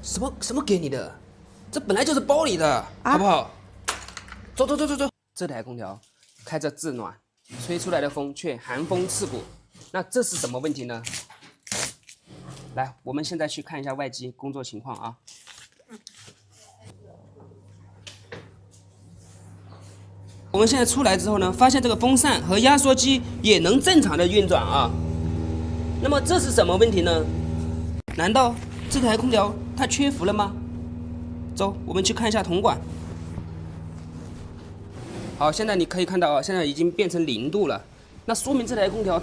什么给你的？这本来就是包里的，好不好？走。这台空调开着自暖，吹出来的风却寒风刺骨，那这是什么问题呢？来，我们现在去看一下外机工作情况啊。我们现在出来之后呢，发现这个风扇和压缩机也能正常的运转啊。那么这是什么问题呢？难道这台空调它缺氟了吗？走，我们去看一下铜管。好，现在你可以看到啊，现在已经变成0度了，那说明这台空调